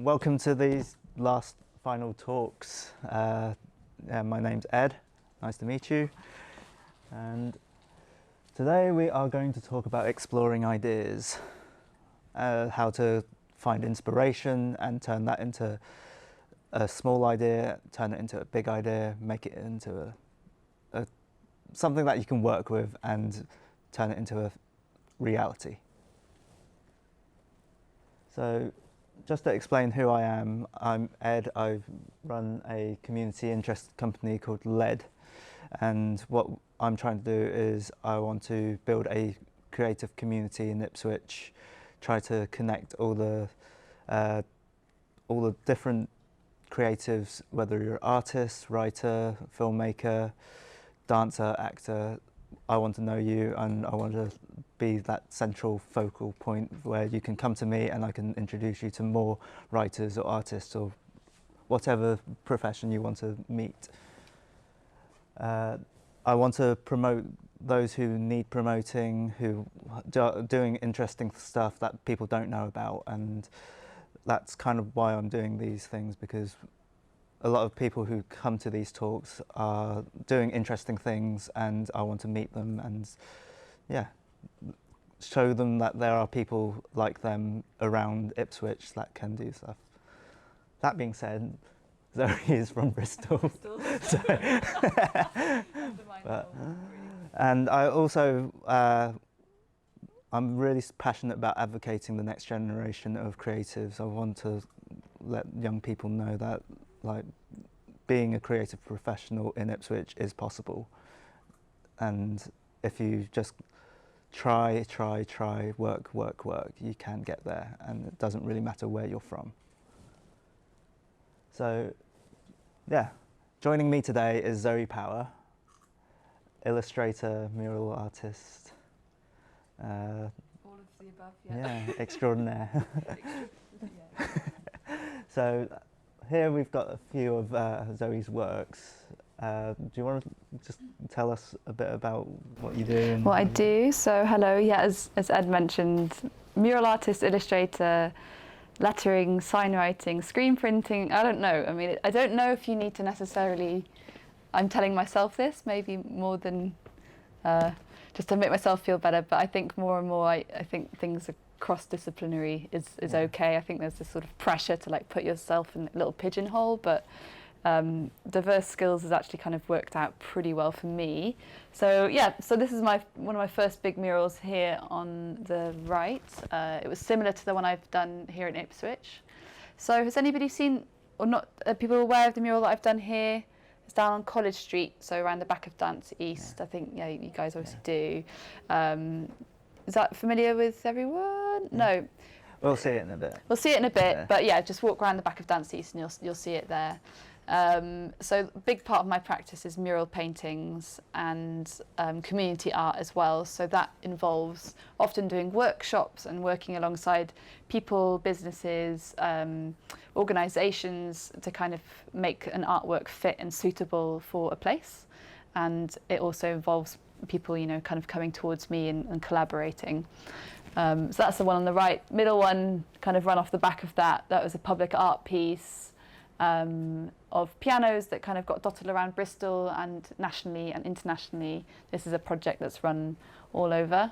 welcome to these last final talks. My name's Ed, nice to meet you. And today we are going to talk about exploring ideas, how to find inspiration and turn that into a small idea, turn it into a big idea, make it into something that you can work with and turn it into a reality. So just to explain who I am, I'm Ed. I run a community interest company called LED, and what I'm trying to do is I want to build a creative community in Ipswich, try to connect all the different creatives, whether you're an artist, writer, filmmaker, dancer, actor. I want to know you, and I want to be that central focal point where you can come to me and I can introduce you to more writers or artists or whatever profession you want to meet. I want to promote those who need promoting, who are doing interesting stuff that people don't know about, and that's kind of why I'm doing these things, because a lot of people who come to these talks are doing interesting things, and I want to meet them and show them that there are people like them around Ipswich that can do stuff. That being said, Zoe is from Bristol. And I also, I'm really passionate about advocating the next generation of creatives. I want to let young people know that being a creative professional in Ipswich is possible, and if you just try, work, you can get there, and it doesn't really matter where you're from. So joining me today is Zoe Power, illustrator, mural artist, all of the above, yeah, extraordinaire. So here we've got a few of Zoe's works. Do you want to just tell us a bit about what you do? What I do, so hello, as Ed mentioned, mural artist, illustrator, lettering, sign writing, screen printing, I don't know. I mean, I don't know if you need to necessarily, I'm telling myself this, maybe more than just to make myself feel better, but I think more and more, I think things are cross-disciplinary is okay. I think there's this sort of pressure to put yourself in a little pigeonhole, but diverse skills has actually kind of worked out pretty well for me. So so this is one of my first big murals here on the right. It was similar to the one I've done here in Ipswich. So has anybody seen, or not, are people aware of the mural that I've done here? It's down on College Street, so around the back of Dance East. I think, you guys obviously do. Is that familiar with everyone? No. We'll see it in a bit. We'll see it in a bit, but just walk around the back of Dance East and you'll see it there. So a big part of my practice is mural paintings and community art as well. So that involves often doing workshops and working alongside people, businesses, organisations to kind of make an artwork fit and suitable for a place. And it also involves people, kind of coming towards me and collaborating. So that's the one on the right. Middle one, kind of run off the back of that. That was a public art piece of pianos that kind of got dotted around Bristol and nationally and internationally. This is a project that's run all over.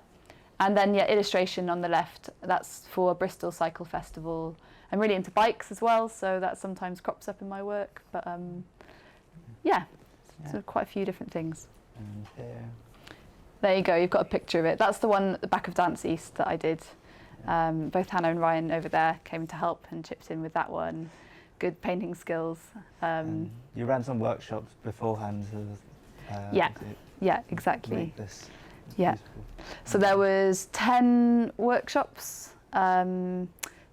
And then illustration on the left, that's for a Bristol Cycle Festival. I'm really into bikes as well, so that sometimes crops up in my work. But so quite a few different things. And here. There you go, you've got a picture of it. That's the one at the back of Dance East that I did. Both Hannah and Ryan over there came to help and chipped in with that one. Good painting skills. You ran some workshops beforehand. Exactly. This useful. So there was 10 workshops, some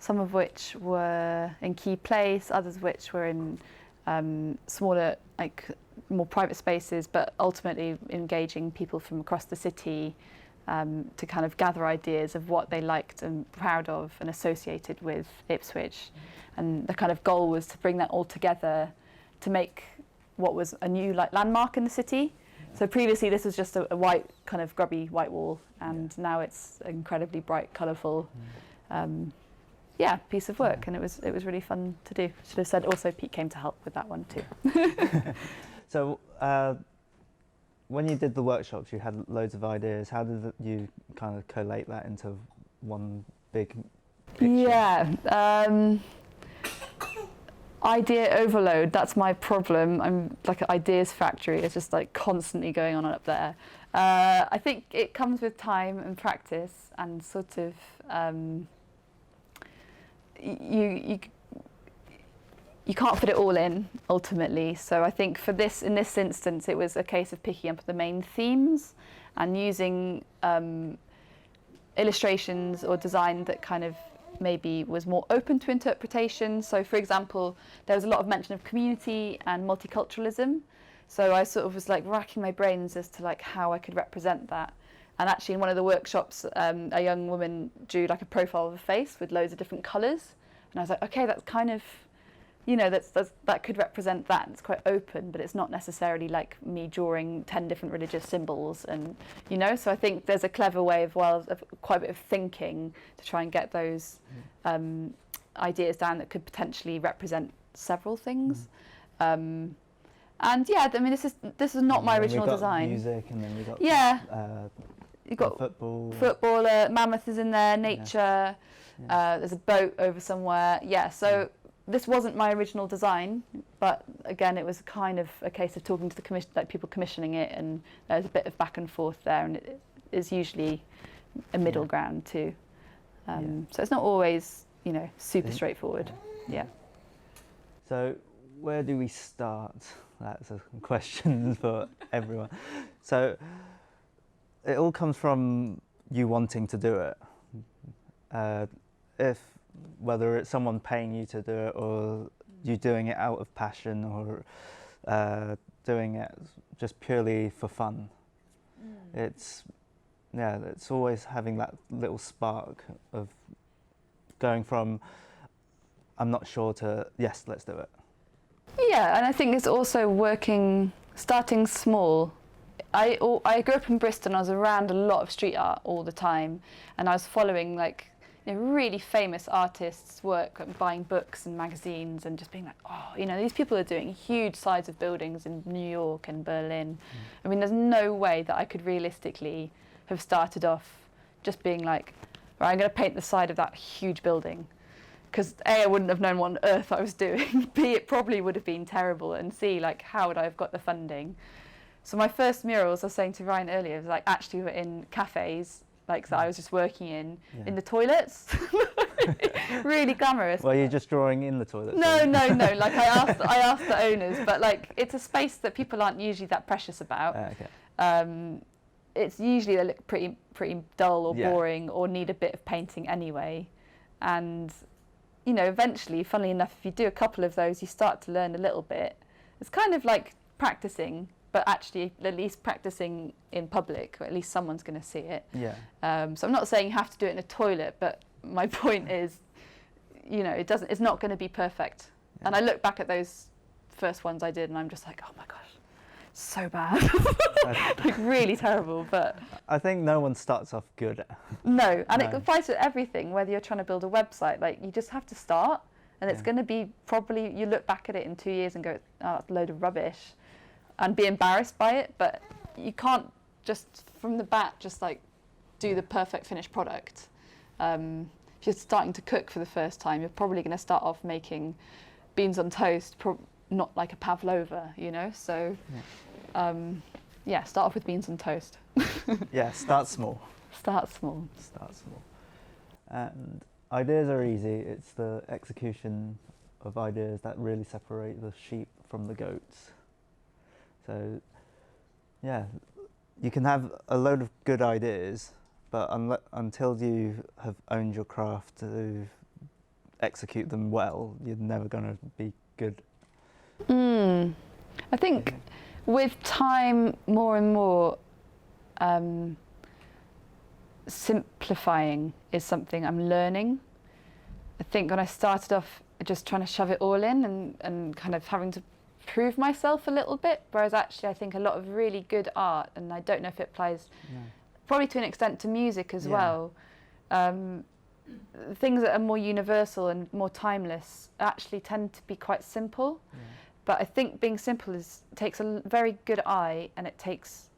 of which were in Key Place, others which were in smaller, more private spaces, but ultimately engaging people from across the city to kind of gather ideas of what they liked and proud of and associated with Ipswich. And the kind of goal was to bring that all together to make what was a new landmark in the city. So previously this was just a white, kind of grubby white wall, and now it's incredibly bright, colourful. piece of work, and it was really fun to do. Should have said also Pete came to help with that one too. So when you did the workshops, you had loads of ideas. How did you kind of collate that into one big picture? Yeah. Idea overload, that's my problem. I'm like an ideas factory. It's just like constantly going on up there. I think it comes with time and practice, and sort of you can't fit it all in ultimately. So I think in this instance, it was a case of picking up the main themes and using illustrations or design that kind of maybe was more open to interpretation. So for example, there was a lot of mention of community and multiculturalism. So I sort of was like racking my brains as to like how I could represent that. And actually in one of the workshops, a young woman drew like a profile of a face with loads of different colours. And I was like, okay, that's kind of, you know, that could represent that. It's quite open, but it's not necessarily like me drawing 10 different religious symbols, and you know. So I think there's a clever way of quite a bit of thinking to try and get those ideas down that could potentially represent several things. And yeah, I mean, this is not my original design. Music, and then we got you've got football, mammoth is in there, nature. There's a boat over somewhere. Yeah, so. This wasn't my original design, but again, it was kind of a case of talking to the people commissioning it, and there's a bit of back and forth there, and it is usually a middle ground too. So it's not always, you know, super straightforward. Yeah. So where do we start? That's a question for everyone. So it all comes from you wanting to do it. Whether it's someone paying you to do it, or you doing it out of passion, or doing it just purely for fun. It's always having that little spark of going from I'm not sure to yes, let's do it. Yeah, and I think it's also starting small. I grew up in Bristol, and I was around a lot of street art all the time, and I was following like really famous artists' work, buying books and magazines, and just being like, oh, you know, these people are doing huge sides of buildings in New York and Berlin. I mean, there's no way that I could realistically have started off just being like, right, I'm going to paint the side of that huge building. Because A, I wouldn't have known what on earth I was doing. B, it probably would have been terrible. And C, like, how would I have got the funding? So my first murals, I was saying to Ryan earlier, was like actually were in cafes, like that I was just working in the toilets. Really glamorous. Well, you're just drawing in the toilets? No. Like I asked the owners, but like it's a space that people aren't usually that precious about. Okay. It's usually they look pretty dull or boring, or need a bit of painting anyway. And you know, eventually, funnily enough, if you do a couple of those, you start to learn a little bit. It's kind of like practicing, but actually at least practicing in public, or at least someone's going to see it. Yeah. So I'm not saying you have to do it in a toilet, but my point is, you know, it's not going to be perfect. Yeah. And I look back at those first ones I did, and I'm just like, oh my gosh, so bad. Like really terrible. But I think no one starts off good. No, and it applies to everything, whether you're trying to build a website, like you just have to start, and it's going to be probably, you look back at it in 2 years and go, oh, it's a load of rubbish, and be embarrassed by it, but you can't just from the bat just like do the perfect finished product. If you're starting to cook for the first time, you're probably going to start off making beans on toast, not like a pavlova, you know. So start off with beans on toast. Yeah, start small. Start small. And ideas are easy. It's the execution of ideas that really separate the sheep from the goats. So, yeah, you can have a load of good ideas, but until you have owned your craft to execute them well, you're never going to be good. I think with time, more and more, simplifying is something I'm learning. I think when I started off just trying to shove it all in and kind of having to prove myself a little bit, whereas actually I think a lot of really good art, and I don't know if it applies probably to an extent to music as well, things that are more universal and more timeless actually tend to be quite simple. Yeah. But I think being simple takes a very good eye, and it takes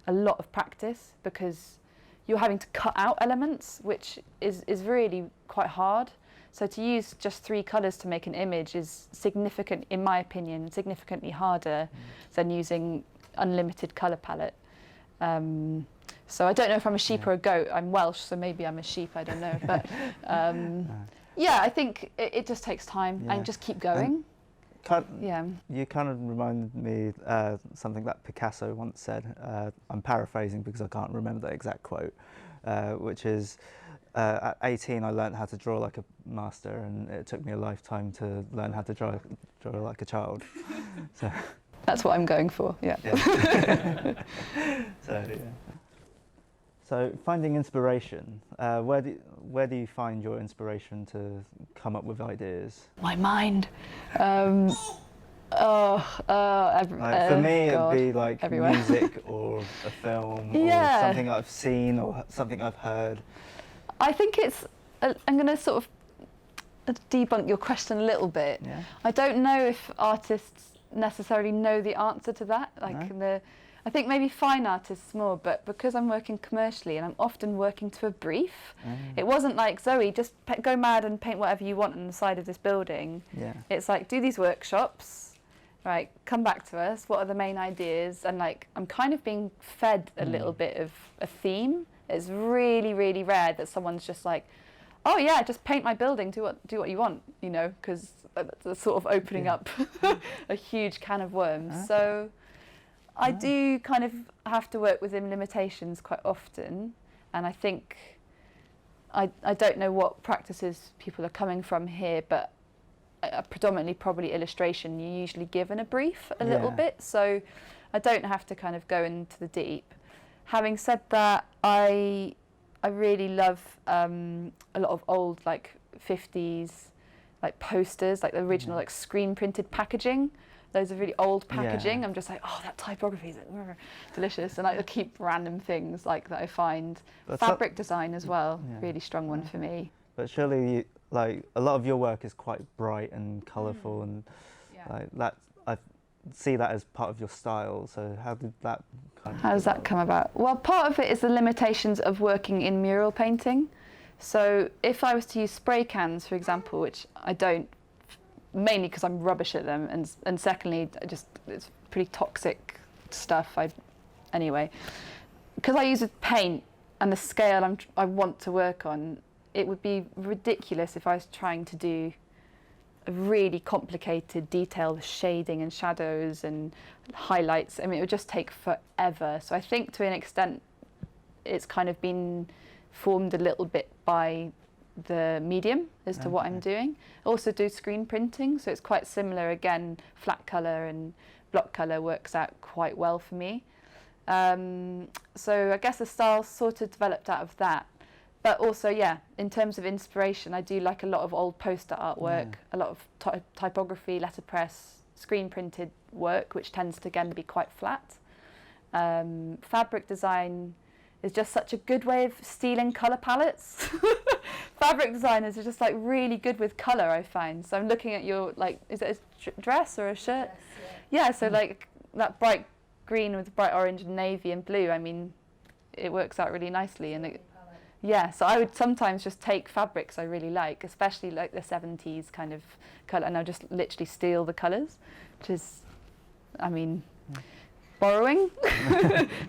a lot of practice, because you're having to cut out elements, which is really quite hard. So to use just 3 colours to make an image is significant, in my opinion, significantly harder than using unlimited colour palette. So I don't know if I'm a sheep or a goat. I'm Welsh, so maybe I'm a sheep, I don't know. But yeah, I think it just takes time and just keep going. You kind of reminded me something that Picasso once said. I'm paraphrasing because I can't remember the exact quote, which is, at 18 I learned how to draw like a master, and it took me a lifetime to learn how to draw like a child. So that's what I'm going for, yeah. So finding inspiration, where do you find your inspiration to come up with ideas? My mind. For me, God, it'd be like everywhere. music or a film or something I've seen or something I've heard. I think it's, I'm going to sort of debunk your question a little bit. Yeah. I don't know if artists necessarily know the answer to that. I think maybe fine artists more, but because I'm working commercially and I'm often working to a brief, it wasn't like, Zoe, just go mad and paint whatever you want on the side of this building. Yeah. It's like, do these workshops, right, come back to us, what are the main ideas? And like, I'm kind of being fed a little bit of a theme. It's really, really rare that someone's just like, oh yeah, just paint my building, do what you want, you know, because that's sort of opening up a huge can of worms. Okay. So I do kind of have to work within limitations quite often, and I think I don't know what practices people are coming from here, but predominantly probably illustration. You're usually given a brief a little bit, so I don't have to kind of go into the deep. Having said that, I really love a lot of old like 50s like posters, like the original like screen printed packaging. Those are really old packaging. I'm just like, oh, that typography is delicious, and I keep random things like that I find. But fabric design as well, really strong one for me. But surely, like, a lot of your work is quite bright and colourful, and like that. I see that as part of your style. So how did that How does that come about? Well, part of it is the limitations of working in mural painting. So if I was to use spray cans, for example, which I don't, mainly because I'm rubbish at them, and secondly, it's pretty toxic stuff. Anyway, because I use a paint and the scale I want to work on, it would be ridiculous if I was trying to do a really complicated, detailed shading and shadows and highlights. I mean, it would just take forever. So I think to an extent, it's kind of been formed a little bit by the medium as to what I'm doing. I also do screen printing, so it's quite similar. Again, flat colour and block colour works out quite well for me. So I guess the style sort of developed out of that. But also, in terms of inspiration, I do like a lot of old poster artwork, a lot of typography, letterpress, screen printed work, which tends to again be quite flat. Fabric design is just such a good way of stealing colour palettes. Fabric designers are just like really good with colour, I find. So I'm looking at your, like, is it a dress or a shirt? Yes, so like that bright green with bright orange and navy and blue, I mean, it works out really nicely. And so I would sometimes just take fabrics I really like, especially like the 70s kind of colour, and I'll just literally steal the colours, which is, I mean, borrowing,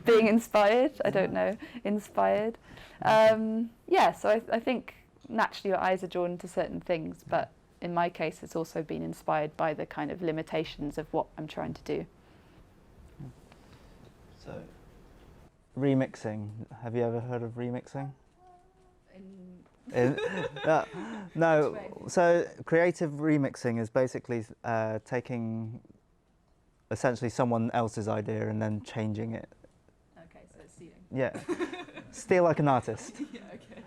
being inspired, I don't know, inspired. So I think naturally your eyes are drawn to certain things, but in my case it's also been inspired by the kind of limitations of what I'm trying to do. So, remixing, have you ever heard of remixing? No, so creative remixing is basically taking essentially someone else's idea and then changing it. Okay, so it's stealing. Yeah, steal like an artist. Yeah, okay.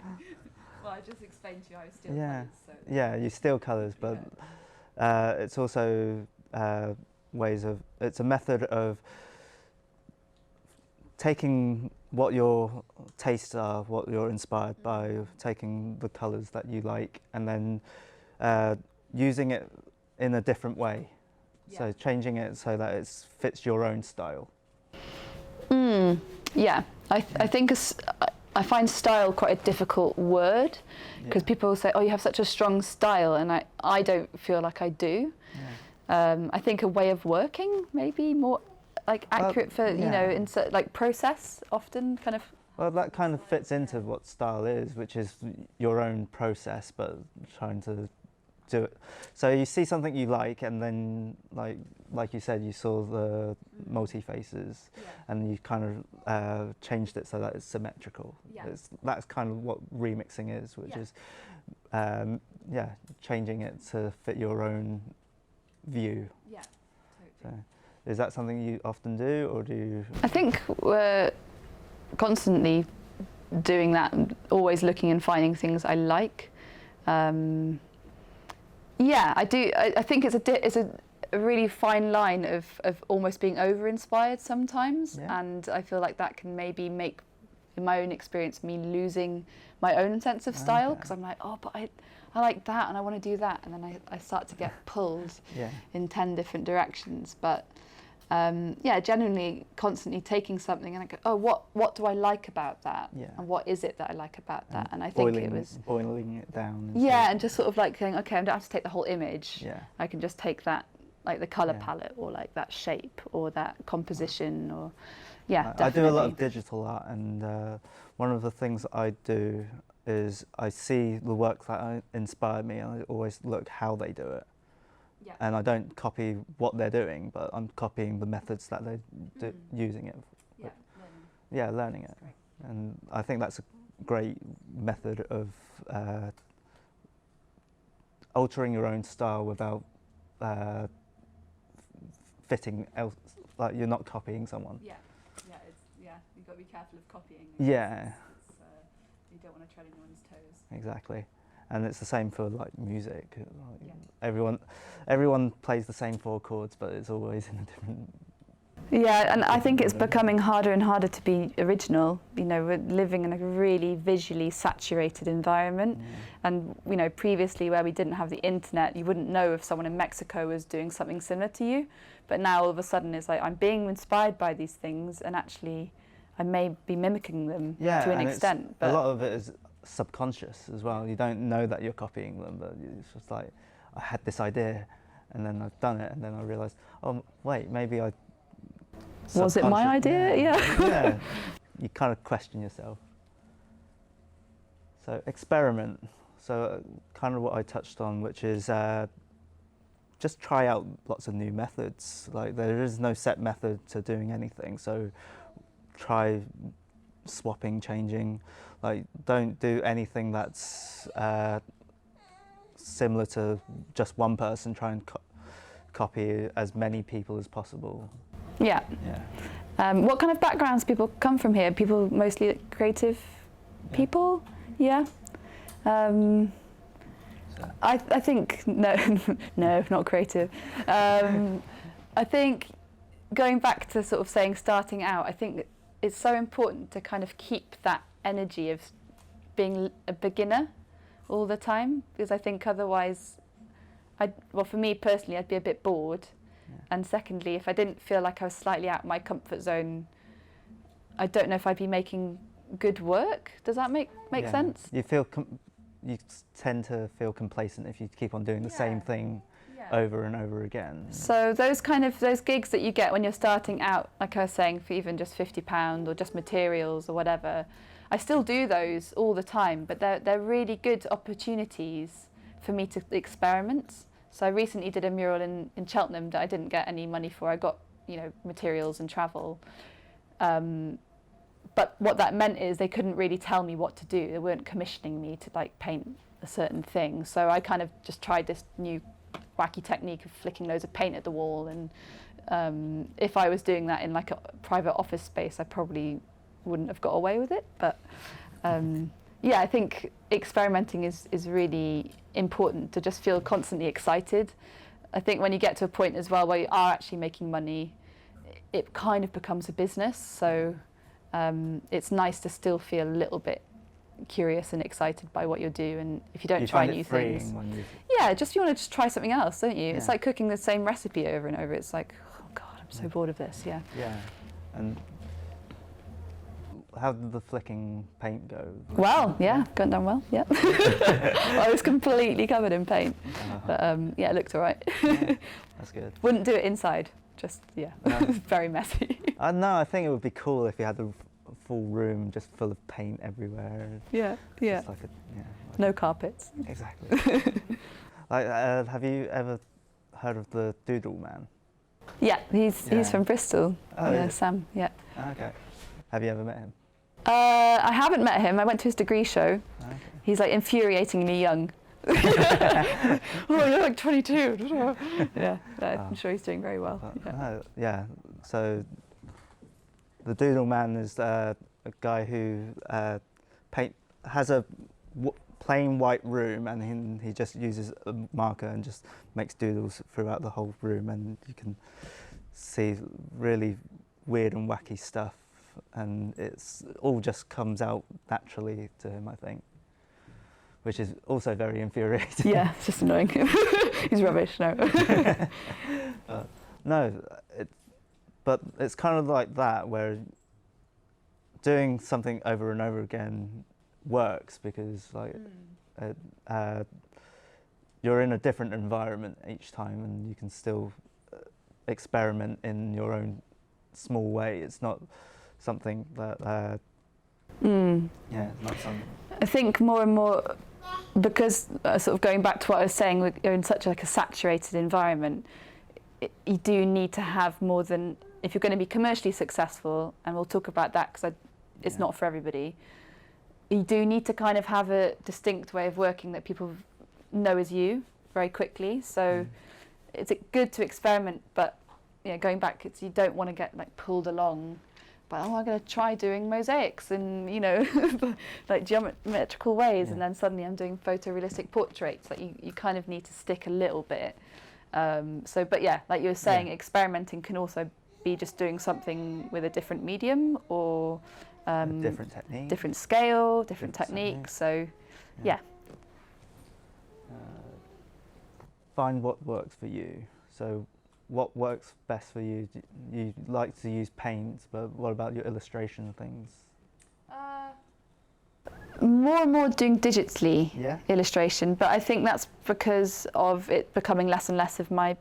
Well, I just explained to you how I steal Yeah, colours. So. yeah, you steal colours, but it's also it's a method of taking what your tastes are, what you're inspired by, taking the colours that you like, and then using it in a different way. Yeah. So changing it so that it fits your own style. Yeah, I think I find style quite a difficult word, because people say, oh, you have such a strong style, and I don't feel like I do. Yeah. I think a way of working, maybe more like accurate for, you know, insert like process often kind of. Well, that kind of fits into what style is, which is your own process, but trying to do it. So you see something you like, and then like you said, you saw the multi-faces, and you kind of changed it so that it's symmetrical. Yeah. That's kind of what remixing is, which is changing it to fit your own view. Yeah, totally. So, is that something you often do, or do you? I think we're constantly doing that, and always looking and finding things I like. Yeah, I do. I think it's a really fine line of almost being over-inspired sometimes, and I feel like that can maybe make, in my own experience, me losing my own sense of style, because I'm like, oh, but I like that and I want to do that, and then I start to get pulled in 10 different directions. But genuinely constantly taking something and I go, oh, what do I like about that? Yeah. And what is it that I like about that? And I think it was boiling it down. And just sort of like going, okay, I don't have to take the whole image. Yeah. I can just take that, like the colour palette, or like that shape, or that composition, or I do a lot of digital art, and one of the things I do is I see the work that inspired me, and I always look how they do it. Yeah. And I don't copy what they're doing, but I'm copying the methods that they're using it. Learning it. And I think that's a great method of altering your own style without fitting else. Like, you're not copying someone. You've got to be careful of copying. Yeah. You don't want to tread anyone's toes. Exactly. And it's the same for like music. Everyone plays the same 4 chords, but it's always in a different. Yeah, and I think it's becoming harder and harder to be original. You know, we're living in a really visually saturated environment, and you know, previously where we didn't have the internet, you wouldn't know if someone in Mexico was doing something similar to you. But now all of a sudden, it's like I'm being inspired by these things, and actually, I may be mimicking them to an extent. But a lot of it is subconscious as well. You don't know that you're copying them, but it's just like, I had this idea and then I've done it, and then I realised, oh wait, maybe I... Was it my idea? Yeah. You kind of question yourself. So experiment. So kind of what I touched on, which is just try out lots of new methods. Like, there is no set method to doing anything, so try swapping, changing. Like, don't do anything that's similar to just one person. Try and copy as many people as possible. Yeah. What kind of backgrounds people come from here? People mostly creative people? Yeah. I think, no, not creative. I think going back to sort of saying starting out, I think it's so important to kind of keep that energy of being a beginner all the time, because I think otherwise, for me personally, I'd be a bit bored. And secondly, if I didn't feel like I was slightly out of my comfort zone, I don't know if I'd be making good work. Does that make sense? You tend to feel complacent if you keep on doing the same thing over and over again. So those gigs that you get when you're starting out, like I was saying, for even just £50 or just materials or whatever, I still do those all the time, but they're really good opportunities for me to experiment. So I recently did a mural in Cheltenham that I didn't get any money for. I got, materials and travel. But what that meant is they couldn't really tell me what to do. They weren't commissioning me to paint a certain thing. So I kind of just tried this new wacky technique of flicking loads of paint at the wall. And if I was doing that in a private office space, I probably wouldn't have got away with it. But I think experimenting is really important, to just feel constantly excited. I think when you get to a point as well where you are actually making money, it kind of becomes a business. So it's nice to still feel a little bit curious and excited by what you'll do, and if you don't try new things, yeah, just you want to just try something else, don't you? Yeah. It's like cooking the same recipe over and over. It's like, oh God, I'm so bored of this. Yeah. Yeah. And how did the flicking paint go? Well, yeah, gone down well. Yeah. I was completely covered in paint, but yeah, it looked all right. Yeah, that's good. Wouldn't do it inside. Just very messy. No, I think it would be cool if you had a full room just full of paint everywhere. Yeah, yeah. Just like no carpets. Exactly. Like, have you ever heard of the Doodle Man? Yeah, he's from Bristol. Oh, yeah, Sam. Yeah. Okay. Have you ever met him? I haven't met him. I went to his degree show. Okay. He's like infuriatingly young. Oh, you're like 22. Yeah, I'm sure he's doing very well. Yeah. So the Doodle Man is a guy who has a plain white room, and he just uses a marker and just makes doodles throughout the whole room, and you can see really weird and wacky stuff, and it's all just comes out naturally to him, I think, which is also very infuriating. Yeah, it's just annoying. He's rubbish. No. No, but it's kind of like that, where doing something over and over again works, because like you're in a different environment each time, and you can still experiment in your own small way. It's not something that yeah, it's not something. I think more and more, because sort of going back to what I was saying, you're in such like a saturated environment, you do need to have more than, if you're going to be commercially successful, and we'll talk about that because it's not for everybody, you do need to kind of have a distinct way of working that people know as you very quickly. So it's good to experiment, but going back, you don't want to get like pulled along by, I'm going to try doing mosaics and like geometrical ways, and then suddenly I'm doing photorealistic portraits. Like you kind of need to stick a little bit. But yeah, like you were saying, experimenting can also be just doing something with a different medium, or different technique, different scale, different technique. So yeah. Find what works for you. So what works best for you? You like to use paint, but what about your illustration things? More and more doing digitally illustration, but I think that's because of it becoming less and less of my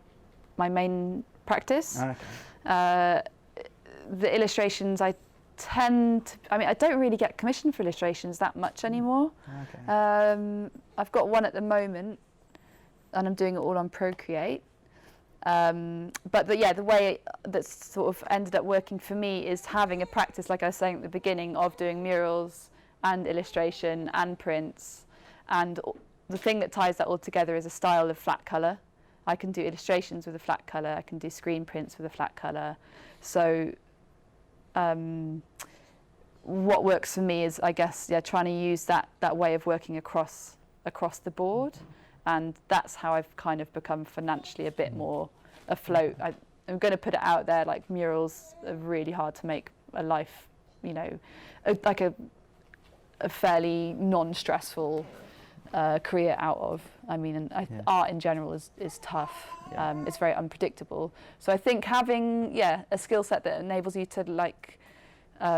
main practice. Okay. The illustrations I don't really get commissioned for illustrations that much anymore. Okay. I've got one at the moment, and I'm doing it all on Procreate. But the way that's sort of ended up working for me is having a practice, like I was saying at the beginning, of doing murals and illustration and prints, and the thing that ties that all together is a style of flat colour. I can do illustrations with a flat colour, I can do screen prints with a flat colour. So what works for me is, I guess, trying to use that way of working across the board, and that's how I've kind of become financially a bit more afloat. I'm going to put it out there, like murals are really hard to make a life, like a fairly non-stressful career out of. I mean, and art in general is tough. Yeah. It's very unpredictable. So I think having a skill set that enables you to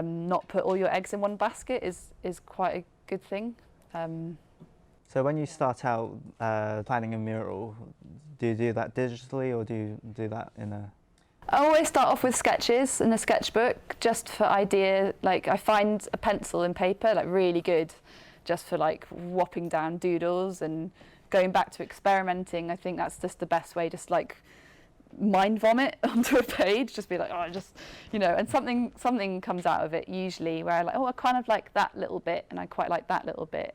not put all your eggs in one basket is quite a good thing. So when you start out planning a mural, do you do that digitally, or do you do that in a... I always start off with sketches in a sketchbook, just for idea. Like, I find a pencil and paper really good, just for whopping down doodles and going back to experimenting. I think that's just the best way. Just mind vomit onto a page, just be like, and something comes out of it usually, where I kind of like that little bit, and I quite like that little bit.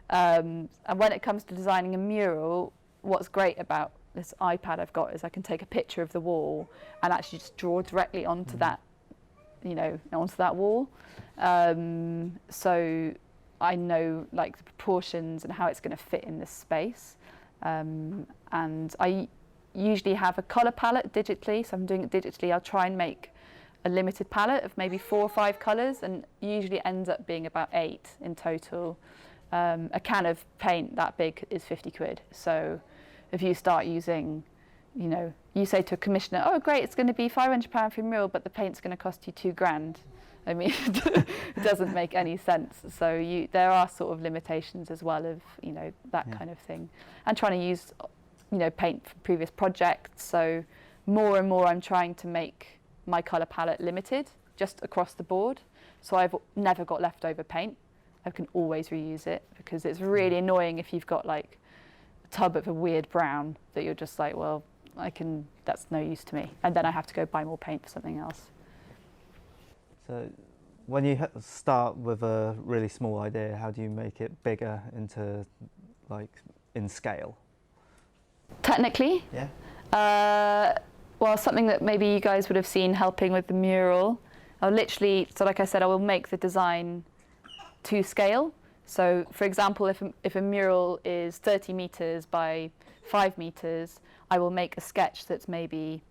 And when it comes to designing a mural, what's great about this iPad I've got is I can take a picture of the wall and actually just draw directly onto that, onto that wall. So I know the proportions and how it's going to fit in this space. And I usually have a colour palette digitally, so I'm doing it digitally. I'll try and make a limited palette of maybe 4 or 5 colours, and usually ends up being about 8 in total. A can of paint that big is 50 quid. So if you start using, you know, you say to a commissioner, oh great, it's going to be £500 for your mural, but the paint's going to cost you £2,000. I mean, it doesn't make any sense. So there are sort of limitations as well of, you know, that kind of thing. And trying to use, you know, paint from previous projects. So more and more I'm trying to make my colour palette limited, just across the board. So I've never got leftover paint. I can always reuse it, because it's really annoying if you've got like a tub of a weird brown that you're just like, well, that's no use to me. And then I have to go buy more paint for something else. So when you start with a really small idea, how do you make it bigger into, like, in scale? Technically? Yeah. Well, something that maybe you guys would have seen helping with the mural, I'll literally, so like I said, I will make the design to scale. So for example, if a mural is 30 meters by 5 meters, I will make a sketch that's maybe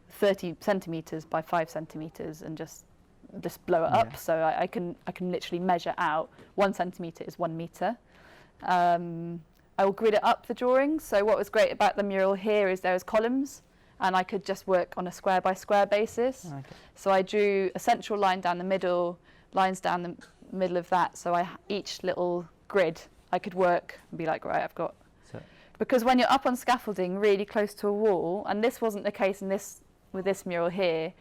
30 centimeters by 5 centimeters and just blow it up. So I can literally measure out 1 centimeter is 1 meter. I will grid it up, the drawings. So what was great about the mural here is there's columns, and I could just work on a square by square basis. Okay. So I drew a central line down the middle, lines down the middle of that. So each little grid I could work and be like, right, I've got. Because when you're up on scaffolding really close to a wall, and this wasn't the case with this mural here,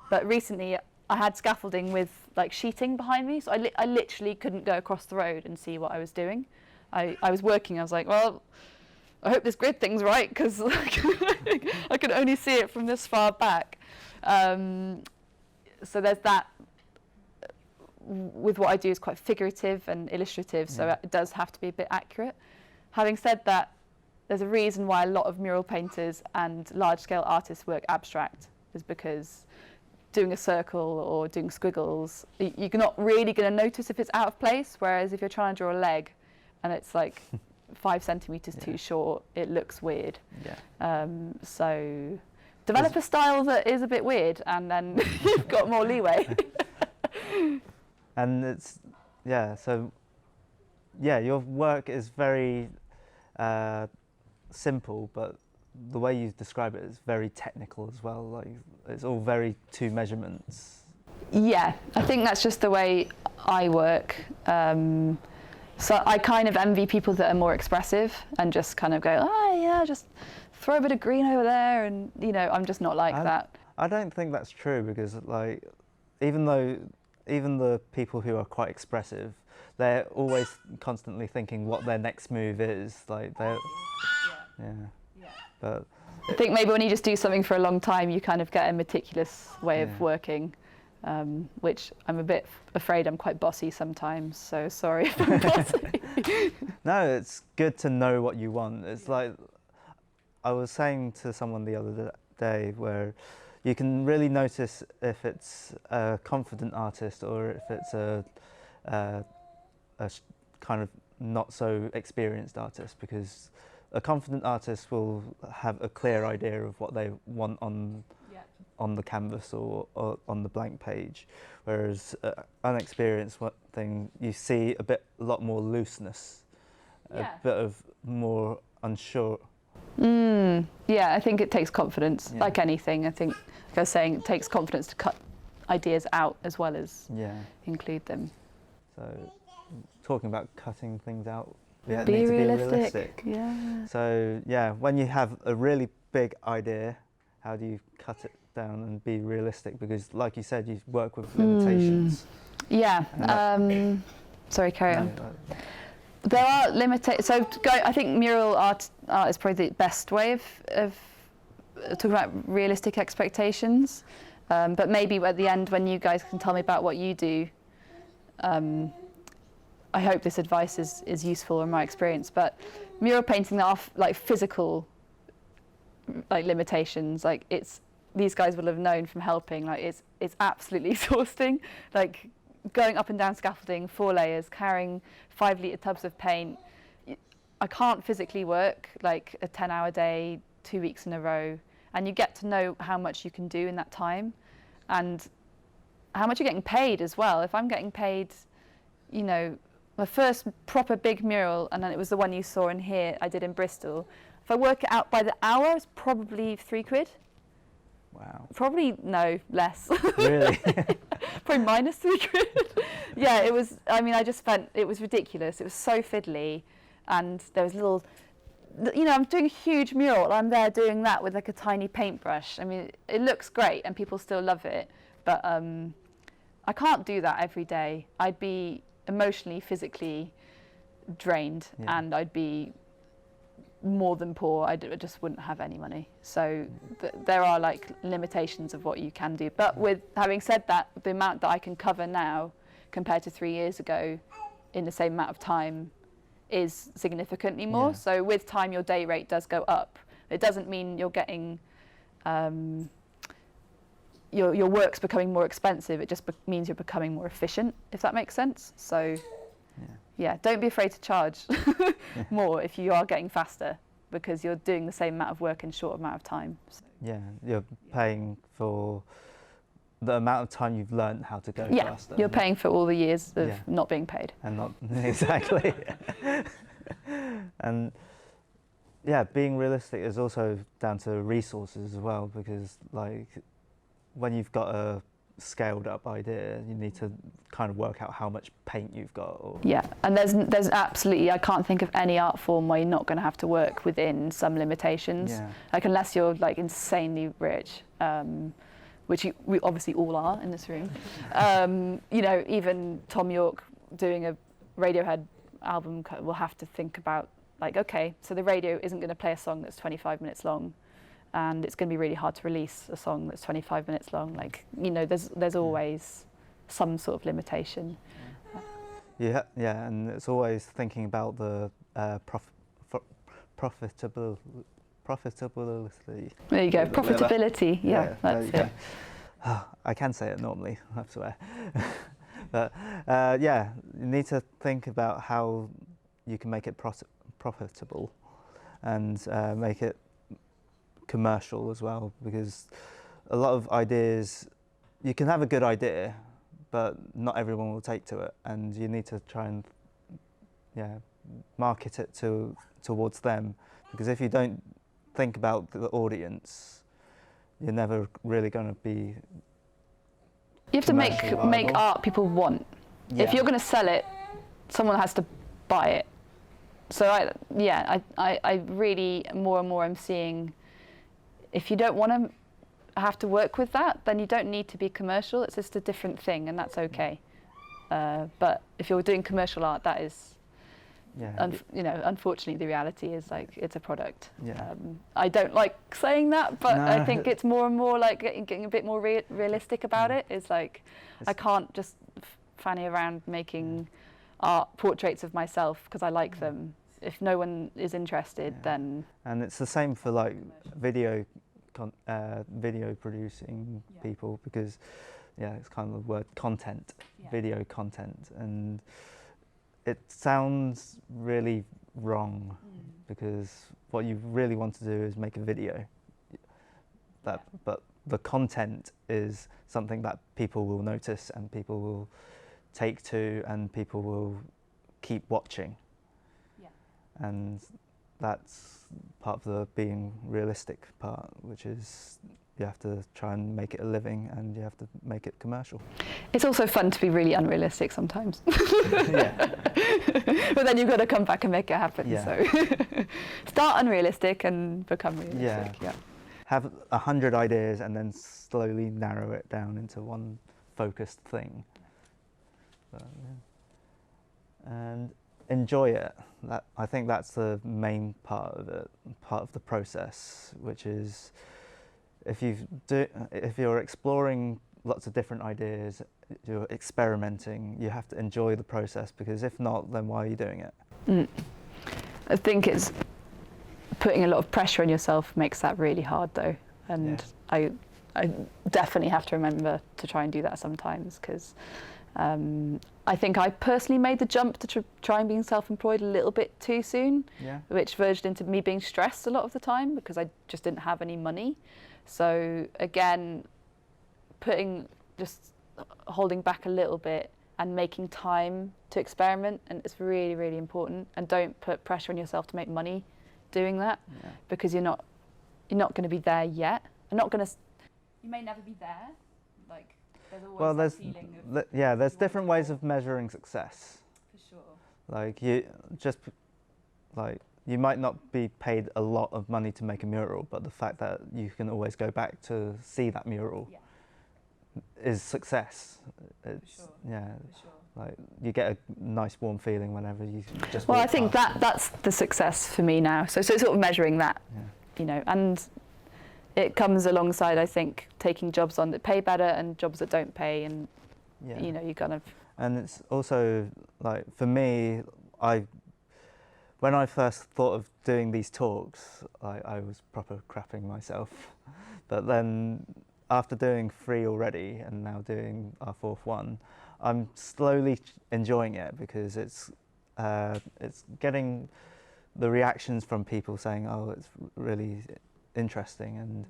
but recently I had scaffolding with like sheeting behind me, so I literally couldn't go across the road and see what I was doing. I was working, I was like, well, I hope this grid thing's right, because I can only see it from this far back. So there's that. With what I do is quite figurative and illustrative, so it does have to be a bit accurate. Having said that, there's a reason why a lot of mural painters and large-scale artists work abstract, is because doing a circle or doing squiggles, you're not really going to notice if it's out of place, whereas if you're trying to draw a leg and it's like 5 centimeters too short, it looks weird. So develop a style that is a bit weird, and then you've got more leeway. And it's, so your work is very simple, but the way you describe it is very technical as well. Like, it's all very to measurements. Yeah, I think that's just the way I work. So I kind of envy people that are more expressive and just kind of go, oh yeah, just throw a bit of green over there, and you know, I'm just not like that. I don't think that's true, because like, even the people who are quite expressive, they're always constantly thinking what their next move is. Like they're, But I think maybe when you just do something for a long time, you kind of get a meticulous way of working, which I'm a bit afraid I'm quite bossy sometimes. So sorry if I'm bossy. No, it's good to know what you want. It's like I was saying to someone the other day, where you can really notice if it's a confident artist or if it's a kind of not so experienced artist, because a confident artist will have a clear idea of what they want on the canvas or on the blank page, whereas unexperienced thing, you see a lot more looseness, a bit of more unsure. Yeah, I think it takes confidence, like anything. I think, like I was saying, it takes confidence to cut ideas out as well as include them. So, talking about cutting things out, we be need realistic. to be realistic. Yeah. So, when you have a really big idea, how do you cut it down and be realistic? Because, like you said, you work with limitations. Yeah. Sorry, carry on. There are limitations. So I think mural art is probably the best way of talking about realistic expectations. But maybe at the end, when you guys can tell me about what you do, I hope this advice is useful in my experience. But mural painting are like physical like limitations. Like these guys will have known from helping. Like it's absolutely exhausting. Like going up and down scaffolding, 4 layers, carrying 5-litre tubs of paint. I can't physically work like a 10-hour day, 2 weeks in a row, and you get to know how much you can do in that time. And how much you're getting paid as well. If I'm getting paid, you know, my first proper big mural, and then it was the one you saw in here, I did in Bristol. If I work it out by the hour, it's probably £3. Wow. Probably, no, less. Really? Probably minus £3. Yeah, it was, I mean, it was ridiculous. It was so fiddly, and there was little, you know, I'm doing a huge mural, I'm there doing that with like a tiny paintbrush. I mean, it looks great and people still love it, but I can't do that every day. I'd be emotionally, physically drained, and I'd be more than poor. I just wouldn't have any money. So there are like limitations of what you can do. But with having said that, the amount that I can cover now compared to 3 years ago in the same amount of time is significantly more. Yeah. So with time, your day rate does go up. It doesn't mean you're getting your work's becoming more expensive. It just means you're becoming more efficient, if that makes sense. So yeah, don't be afraid to charge more if you are getting faster, because you're doing the same amount of work in a short amount of time. So. Yeah, you're paying for the amount of time you've learned how to go faster. You're paying for all the years of not being paid. And not, exactly. And yeah, being realistic is also down to resources as well, because like when you've got a scaled up idea, you need to kind of work out how much paint you've got. Or yeah, and there's absolutely, I can't think of any art form where you're not going to have to work within some limitations. Yeah. Like unless you're like insanely rich, which we obviously all are in this room. You know, even Tom York doing a Radiohead album will have to think about like, okay, so the radio isn't going to play a song that's 25 minutes long, and it's going to be really hard to release a song that's 25 minutes long. Like, you know, there's always some sort of limitation. Yeah, and it's always thinking about the profitability. There you go, profitability. Yeah, that's it. I can say it normally, I swear. But yeah, you need to think about how you can make it profitable and make it commercial as well, because a lot of ideas, you can have a good idea, but not everyone will take to it, and you need to try and market it towards them, because if you don't think about the audience, you're never really going to be. You have to make art people want. Yeah. If you're going to sell it, someone has to buy it. So I really more and more I'm seeing, if you don't want to have to work with that, then you don't need to be commercial. It's just a different thing, and that's okay. But if you're doing commercial art, that is, you know, unfortunately, the reality is like it's a product. Yeah. I don't like saying that, but no. I think it's more and more like getting a bit more realistic about it. It's like I can't just fanny around making art portraits of myself because I like them. If no one is interested, then. And it's the same for like video producing people, because it's kind of the word content, video content, and it sounds really wrong because what you really want to do is make a video. But the content is something that people will notice and people will take to and people will keep watching. And that's part of the being realistic part, which is you have to try and make it a living and you have to make it commercial. It's also fun to be really unrealistic sometimes. But then you've got to come back and make it happen. So start unrealistic and become realistic. Have 100 ideas and then slowly narrow it down into one focused thing. And enjoy it. I think that's the main part of it, part of the process, which is if you're exploring lots of different ideas, you're experimenting, you have to enjoy the process, because if not, then why are you doing it? I think it's putting a lot of pressure on yourself makes that really hard though, and I definitely have to remember to try and do that sometimes, because I think I personally made the jump to try and being self-employed a little bit too soon, which verged into me being stressed a lot of the time because I just didn't have any money. So again, putting just holding back a little bit and making time to experiment, and it's really, really important. And don't put pressure on yourself to make money doing that, because you're not going to be there yet. You may never be there. Like, there's always that feeling of there's different ways of measuring success. For sure. Like you might not be paid a lot of money to make a mural, but the fact that you can always go back to see that mural is success. It's, for sure. Yeah, For sure. like you get a nice warm feeling whenever you just. Well, walk I think past. that's the success for me now. So sort of measuring that, and it comes alongside, I think, taking jobs on that pay better and jobs that don't pay, and you kind of. And it's also like, for me, when I first thought of doing these talks, I was proper crapping myself. But then after doing 3 already and now doing our 4th one, I'm slowly enjoying it, because it's getting the reactions from people saying, oh, it's really interesting, and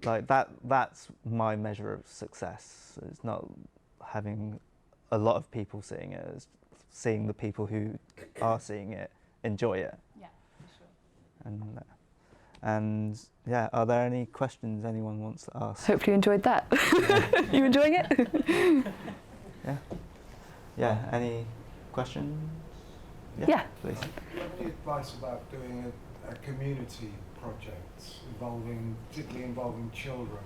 like that's my measure of success. It's not having a lot of people seeing it, it's seeing the people who are seeing it enjoy it. Yeah, for sure. And are there any questions anyone wants to ask? Hopefully you enjoyed that. You enjoying it? Yeah, any questions? Yeah. Please. Do you have any advice about doing a community project particularly involving children?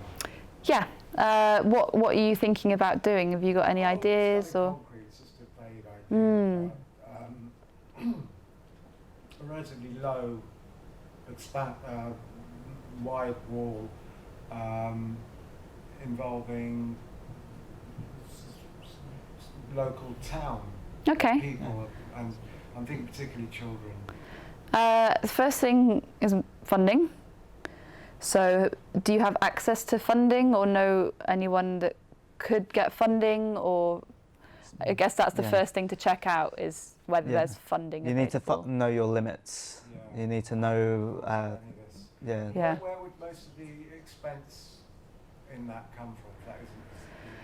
Yeah. What are you thinking about doing? Have you got any ideas or? Concrete, it's just a vague idea. A relatively low, wide wall involving local town people, and I'm thinking particularly children. The first thing is funding. So do you have access to funding, or know anyone that could get funding? Or I guess that's the first thing to check out, is whether there's funding You available. need to know your limits. You need to know Where would most of the expense in that come from? That isn't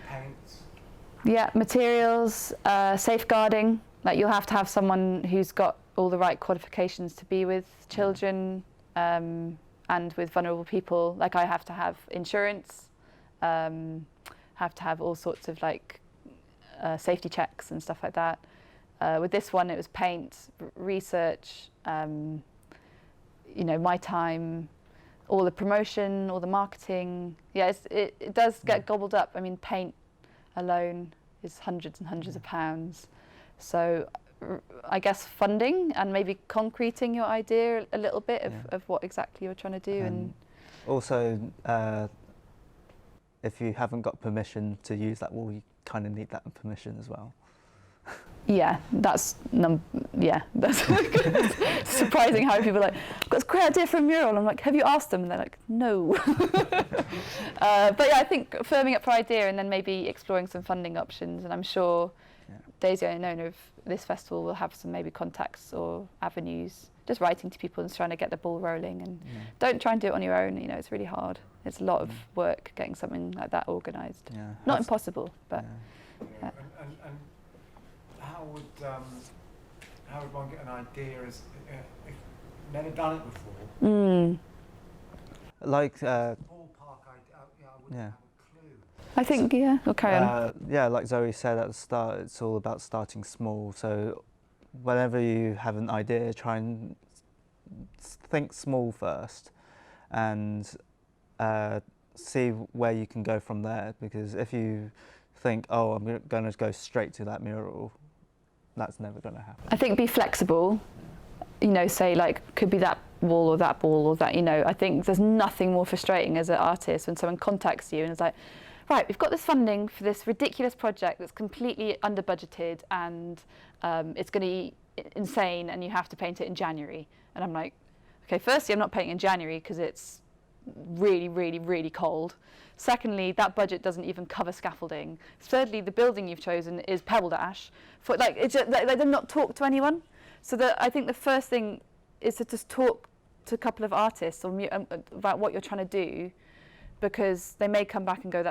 paints? Yeah, materials, safeguarding. Like, you'll have to have someone who's got all the right qualifications to be with children and with vulnerable people. Like, I have to have insurance, have to have all sorts of safety checks and stuff like that. With this one, it was paint, research, my time, all the promotion, all the marketing. Yeah, it does get gobbled up. I mean, paint alone is hundreds and hundreds of pounds. So I guess funding and maybe concreting your idea a little bit of what exactly you're trying to do. And also, if you haven't got permission to use that wall, you kind of need that permission as well. Yeah, that's surprising how people are like, I've got a great idea for a mural. And I'm like, have you asked them? And they're like, no. But yeah, I think firming up your idea and then maybe exploring some funding options. And I'm sure Daisy, I know of this festival, will have some maybe contacts or avenues, just writing to people and trying to get the ball rolling. And don't try and do it on your own. It's really hard. It's a lot of work getting something like that organised. Yeah. Not impossible, but. And how would one get an idea if never done it before? Like Ballpark idea, I wouldn't have a clue. I think we'll carry on. Like Zoe said at the start, it's all about starting small. So whenever you have an idea, try and think small first, and see where you can go from there. Because if you think, oh, I'm going to go straight to that mural, that's never going to happen. I think be flexible. Say could be that wall or that ball or that. I think there's nothing more frustrating as an artist when someone contacts you and is like, right, we've got this funding for this ridiculous project that's completely under budgeted and it's going to be insane and you have to paint it in January. And I'm like, okay, firstly, I'm not painting in January because it's really, really, really cold. Secondly, that budget doesn't even cover scaffolding. Thirdly, the building you've chosen is pebble dash. It's just, they did not talk to anyone. So I think the first thing is to just talk to a couple of artists about what you're trying to do, because they may come back and go,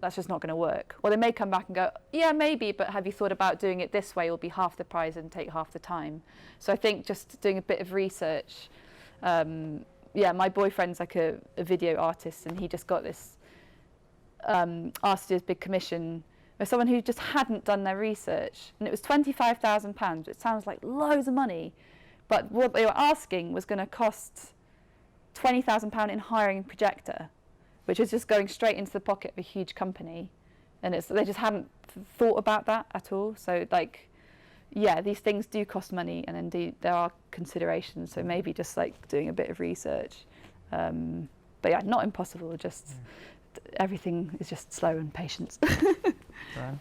that's just not going to work. Or they may come back and go, yeah, maybe, but have you thought about doing it this way? It'll be half the price and take half the time. So I think just doing a bit of research. My boyfriend's like a video artist, and he just got this asked to do this big commission with someone who just hadn't done their research, and it was £25,000. It sounds like loads of money, but what they were asking was going to cost £20,000 in hiring a projector, which is just going straight into the pocket of a huge company, and they just hadn't thought about that at all. So like, yeah, these things do cost money, and indeed there are considerations. So maybe just like doing a bit of research, but yeah, not impossible. Just everything is just slow and patience. Brian?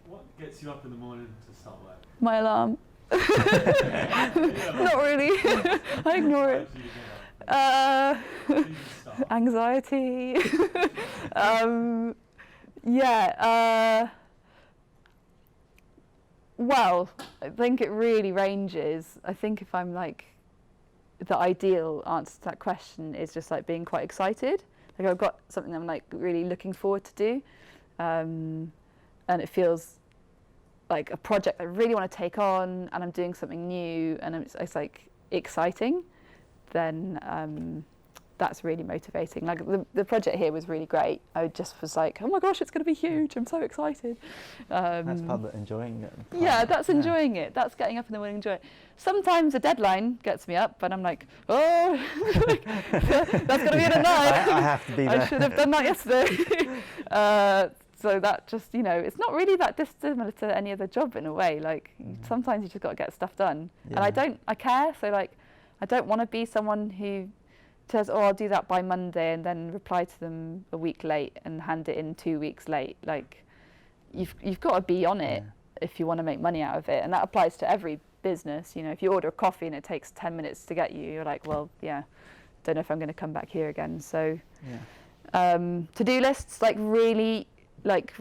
What gets you up in the morning to start work? My alarm. Not really. I ignore it. Anxiety. Well, I think it really ranges. I think if I'm like, the ideal answer to that question is just like being quite excited. Like I've got something I'm like really looking forward to do, and it feels like a project I really want to take on, and I'm doing something new, and it's like exciting. Then that's really motivating. Like the project here was really great. I just was like, oh my gosh, it's going to be huge. I'm so excited. That's part of enjoying it. Yeah, that's enjoying it. That's getting up in the morning and enjoy it. Sometimes a deadline gets me up, and I'm like, oh, that's going to be in a night. I have to be there. I should have done that yesterday. So that just, it's not really that dissimilar to any other job in a way. Like sometimes you just got to get stuff done. Yeah. And I care. So like, I don't want to be someone who says, oh, I'll do that by Monday, and then reply to them a week late and hand it in 2 weeks late. Like, you've got to be on it if you want to make money out of it, and that applies to every business. If you order a coffee and it takes 10 minutes to get you, you're like, well, yeah, don't know if I'm going to come back here again. So, to-do lists, like really, like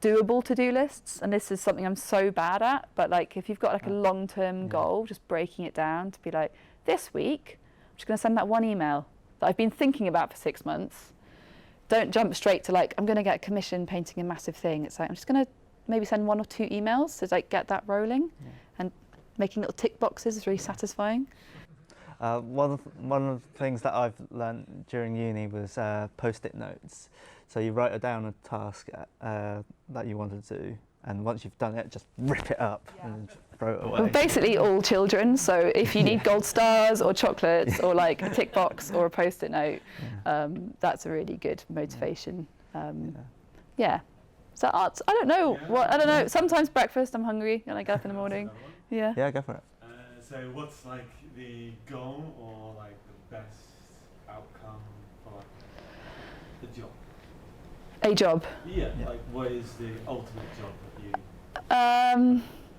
doable to-do lists, and this is something I'm so bad at. But like, if you've got like a long-term goal, just breaking it down to be like, this week, I'm just going to send that one email that I've been thinking about for 6 months. Don't jump straight to like, I'm going to get a commission painting a massive thing. It's like, I'm just going to maybe send 1 or 2 emails to like get that rolling, and making little tick boxes is really satisfying. One of the things that I've learned during uni was post-it notes. So you write down a task that you want to do, and once you've done it, just rip it up and throw it away. Well, basically all children, so if you need gold stars or chocolates or like a tick box or a post-it note, that's a really good motivation. So arts, I don't know. I don't know. Sometimes breakfast, I'm hungry and I get up in the morning. Yeah, go for it. So what's like the goal or like the best outcome for like the job? A job. Yeah, like what is the ultimate job that you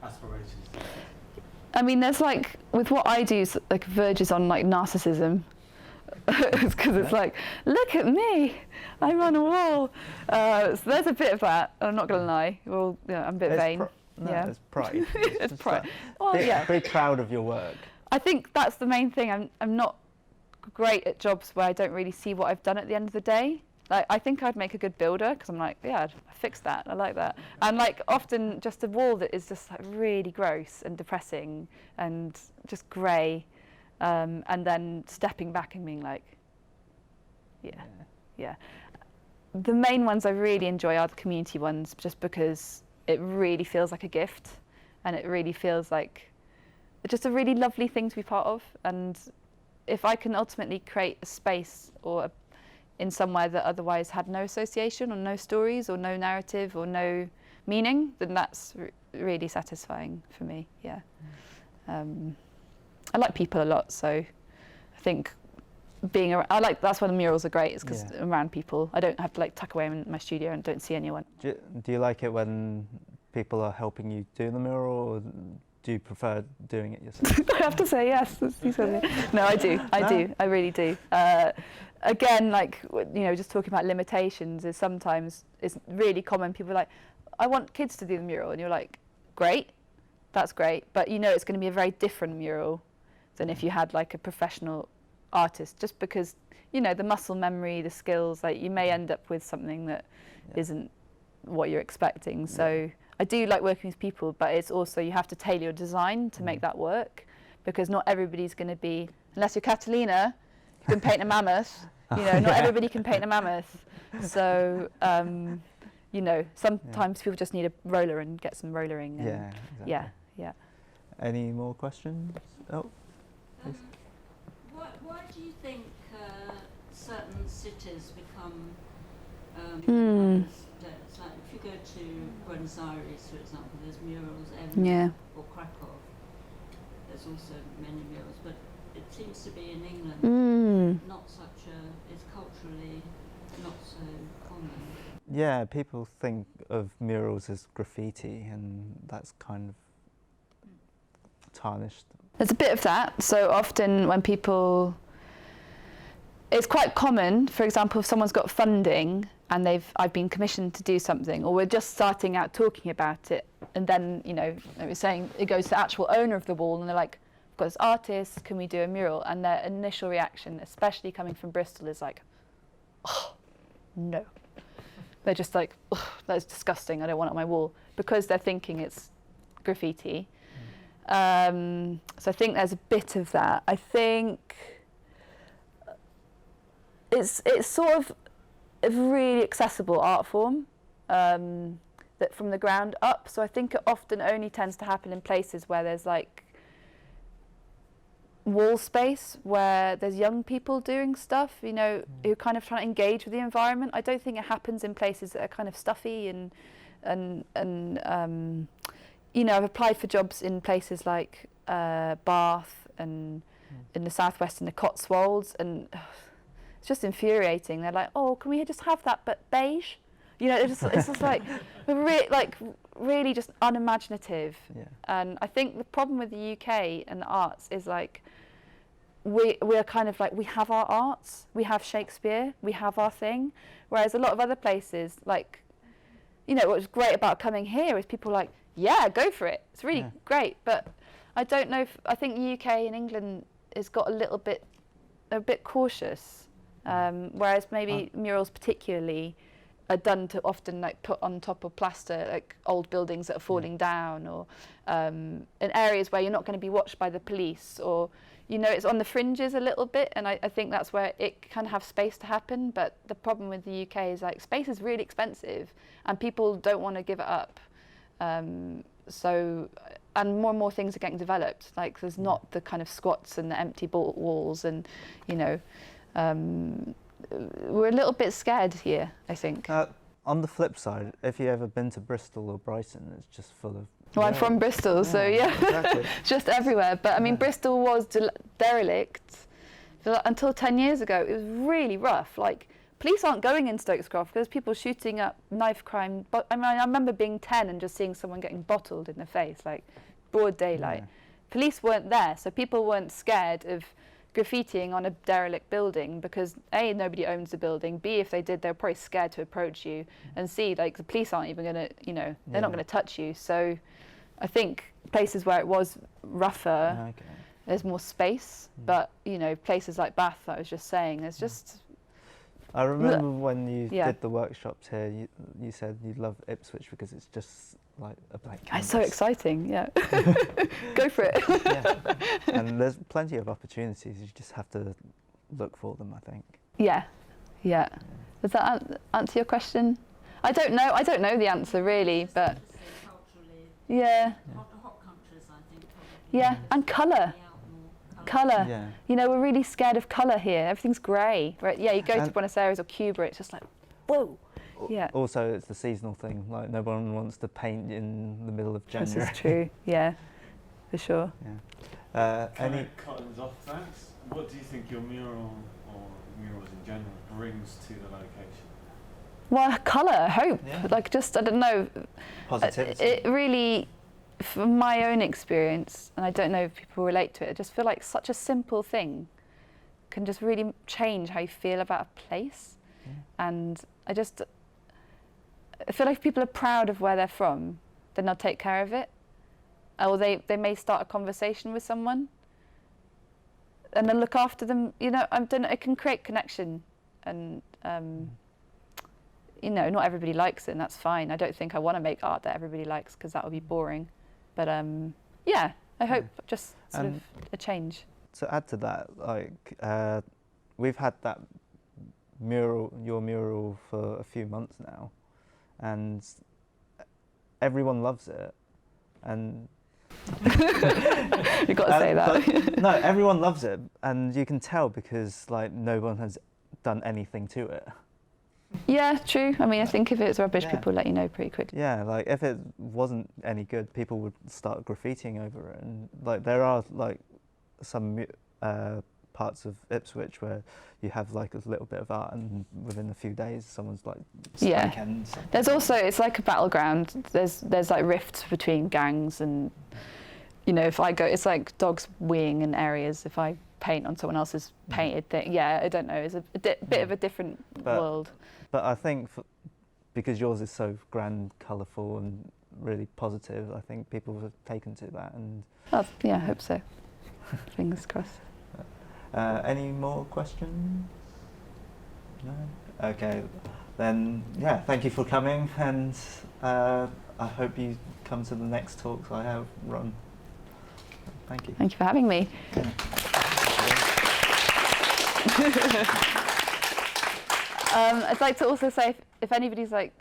aspirations to? I mean, there's like, with what I do, like verges on like narcissism. Because it's like, look at me, I'm on a wall. So there's a bit of that, I'm not going to lie. Well, I'm a bit vain. It's pride. It's pride. Be proud of your work. I think that's the main thing. I'm not great at jobs where I don't really see what I've done at the end of the day. Like, I think I'd make a good builder, because I'm like, I fixed that, I like that. And like often just a wall that is just like really gross and depressing and just grey, and then stepping back and being like, The main ones I really enjoy are the community ones, just because it really feels like a gift, and it really feels like just a really lovely thing to be part of. And if I can ultimately create a space or in somewhere that otherwise had no association or no stories or no narrative or no meaning, then that's really satisfying for me. I like people a lot, so I think being around, that's why the murals are great, is because I'm around people. I don't have to like tuck away in my studio and don't see anyone. Do you like it when people are helping you do the mural, or do you prefer doing it yourself? I have to say yes. No, I do. I really do. Again, like, just talking about limitations, is sometimes it's really common. People are like, I want kids to do the mural, and you're like, great, that's great, but it's going to be a very different mural than if you had like a professional artist, just because you know, the muscle memory, the skills, like you may end up with something that isn't what you're expecting. So I do like working with people, but it's also, you have to tailor your design to make that work, because not everybody's going to be, unless you're Catalina, you can paint a mammoth. You know, not everybody can paint a mammoth. So, you know, sometimes people just need a roller and get some rollering. And Exactly. Yeah. Any more questions? Oh, please. Why do you think certain cities become it's like if you go to Buenos Aires, for example, there's murals everywhere, or Krakow, there's also many murals, but it seems to be in England not such a, it's culturally not so common. Yeah, people think of murals as graffiti, and that's kind of tarnished. There's a bit of that. So often when people, it's quite common, for example, if someone's got funding and I've been commissioned to do something, or we're just starting out talking about it, and then, you know, like we're saying, it goes to the actual owner of the wall, and they're like, "I've got this artist, can we do a mural?" And their initial reaction, especially coming from Bristol, is like, "Oh, no." They're just like, "Oh, that's disgusting, I don't want it on my wall," because they're thinking it's graffiti. So I think there's a bit of that. I think it's sort of a really accessible art form, that from the ground up. So I think it often only tends to happen in places where there's like wall space, where there's young people doing stuff, you know, who kind of trying to engage with the environment. I don't think it happens in places that are kind of stuffy and you know, I've applied for jobs in places like Bath and in the southwest in the Cotswolds, and it's just infuriating. They're like, "Oh, can we just have that but beige?" You know, it's just like really just unimaginative. And I think the problem with the UK and the arts is like we're kind of like, we have our arts, we have Shakespeare, we have our thing, whereas a lot of other places, like, you know, what's great about coming here is people are like, yeah, go for it. It's really great. But I don't know I think the UK and England has got a bit cautious. Whereas maybe murals particularly are done to often like put on top of plaster, like old buildings that are falling down, or in areas where you're not going to be watched by the police, or, you know, it's on the fringes a little bit, and I think that's where it can have space to happen. But the problem with the UK is like space is really expensive and people don't want to give it up. So, and more things are getting developed. Like there's not the kind of squats and the empty walls, and, you know, we're a little bit scared here, I think. On the flip side, if you've ever been to Bristol or Brighton, it's just full of... Well, I'm from Bristol, so Exactly. just everywhere. But I mean, Bristol was derelict until 10 years ago. It was really rough. Like, police aren't going in Stokescroft because people shooting up knife crime. But I mean, I remember being 10 and just seeing someone getting bottled in the face, like broad daylight. Police weren't there, so people weren't scared of graffitiing on a derelict building because A, nobody owns the building, B, if they did, they're probably scared to approach you, and C, like the police aren't even gonna, you know, they're not gonna touch you. So I think places where it was rougher, there's more space, but, you know, places like Bath, that I was just saying, there's just... I remember when you did the workshops here, you said you love Ipswich because it's just like a blank canvas. It's so exciting, Go for it. And there's plenty of opportunities, you just have to look for them, I think. Yeah. Does that answer your question? I don't know the answer really, but... Hot countries, I think. Yeah, and colour. Colour. You know, we're really scared of colour here. Everything's grey. Right? Yeah, you go to Buenos Aires or Cuba, it's just like, whoa. Yeah. Also, it's the seasonal thing. Like, no one wants to paint in the middle of January. This is true. Yeah, for sure. Any cuttings off that? What do you think your mural or murals in general brings to the location? Well, colour, hope. Like, just, I don't know. Positivity. It really, from my own experience, and I don't know if people relate to it, I just feel like such a simple thing can just really change how you feel about a place. And I feel like if people are proud of where they're from, then they'll take care of it. Or they may start a conversation with someone. and then look after them. You know, it can create connection, and you know, not everybody likes it, and that's fine. I don't think I want to make art that everybody likes, because that would be boring. But yeah, I hope just sort of a change. To add to that, like we've had that your mural for a few months now, and everyone loves it, and You've got to say that. No, everyone loves it, and you can tell because like no one has done anything to it. Yeah, true. I mean, I think if it's rubbish, people let you know pretty quickly. Yeah, like if it wasn't any good, people would start graffitiing over it, and like there are like some parts of Ipswich where you have like a little bit of art, and within a few days, someone's like something. There's also, it's like a battleground. There's like rifts between gangs, and you know, if I go, it's like dogs weeing in areas. If I paint on someone else's painted thing, yeah, I don't know. It's a bit of a different world. But I think because yours is so grand, colourful, and really positive, I think people have taken to that. And yeah, I hope so. Fingers crossed. Any more questions? No? Okay, then yeah, thank you for coming, and I hope you come to the next talks I have run. Thank you. Thank you for having me. I'd like to also say, if anybody's like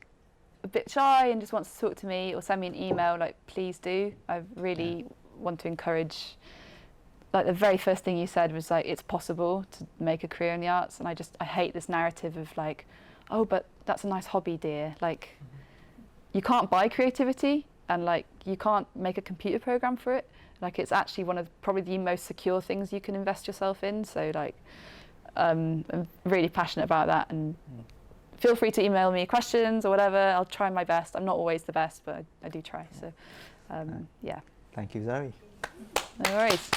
a bit shy and just wants to talk to me or send me an email, like please do. I really want to encourage. Like the very first thing you said was like, it's possible to make a career in the arts, and I hate this narrative of like, oh, but that's a nice hobby, dear. Like, you can't buy creativity, and like you can't make a computer program for it. Like, it's actually one of probably the most secure things you can invest yourself in. So like, I'm really passionate about that, and feel free to email me questions or whatever. I'll try my best. I'm not always the best, but I do try. So yeah. Thank you, Zoe. No worries.